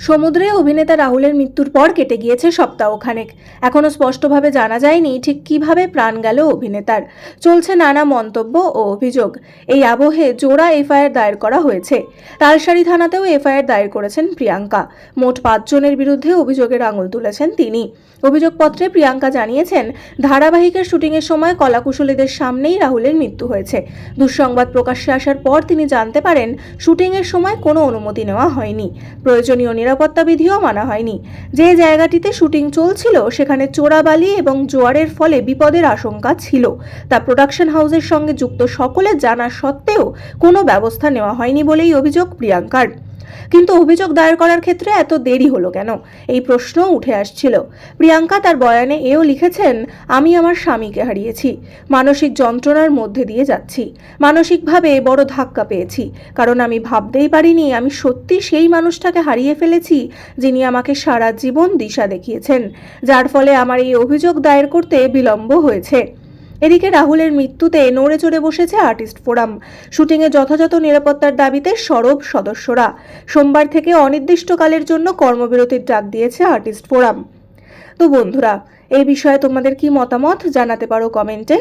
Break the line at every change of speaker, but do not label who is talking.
সমুদ্রে অভিনেতা রাহুলের মৃত্যুর পর কেটে গিয়েছে সপ্তাহখানেক। এখনো স্পষ্টভাবে জানা যায়নি ঠিক কিভাবে প্রাণ গেল অভিনেতার। চলছে নানা মন্তব্য ও অভিযোগ। এই আবহে জোড়া এফআইআর দায়ের করা হয়েছে। তালসারি থানাতেও এফআইআর দায়ের করেছেন প্রিয়াঙ্কা। মোট 5 জনের বিরুদ্ধে অভিযোগের আঙুল তুলেছেন তিনি। অভিযোগপত্রে প্রিয়াঙ্কা জানিয়েছেন, ধারাবাহিকের শুটিংয়ের সময় কলাকুশলীদের সামনেই রাহুলের মৃত্যু হয়েছে। দুঃসংবাদ প্রকাশ্যে আসার পর তিনি জানতে পারেন শুটিংয়ের সময় কোনো অনুমতি নেওয়া হয়নি, প্রয়োজনীয় নিরাপত্তা বিধিও মানা হয়নি। যে জায়গাটিতে শুটিং চলছিল সেখানে চোরাবালি এবং জোয়ারের ফলে বিপদের আশঙ্কা ছিল। তা প্রোডাকশন হাউসের সঙ্গে যুক্ত সকলের জানা সত্ত্বেও কোনো ব্যবস্থা নেওয়া হয়নি বলেই অভিযোগ প্রিয়াঙ্কার। কিন্তু অভিযোগ দায়ের করার ক্ষেত্রে এত দেরি হলো কেন, এই প্রশ্ন উঠে আসছিল। প্রিয়াঙ্কা তার বয়ানে এও লিখেছেন, আমি আমার স্বামীকে হারিয়েছি, মানসিক যন্ত্রণার মধ্যে দিয়ে যাচ্ছি, মানসিকভাবে বড় ধাক্কা পেয়েছি, কারণ আমি ভাবতেই পারিনি আমি সত্যি সেই মানুষটাকে হারিয়ে ফেলেছি যিনি আমাকে সারা জীবন দিশা দেখিয়েছেন, যার ফলে আমার এই অভিযোগ দায়ের করতে বিলম্ব হয়েছে। এদিকে রাহুলের মৃত্যুতে নড়ে চড়ে বসেছে আর্টিস্ট ফোরাম। শুটিংয়ে যথাযথ নিরাপত্তার দাবিতে সরব সদস্যরা। সোমবার থেকে অনির্দিষ্টকালের জন্য কর্মবিরতির ডাক দিয়েছে আর্টিস্ট ফোরাম। তো বন্ধুরা, এই বিষয়ে তোমাদের কি মতামত জানাতে পারো কমেন্টে।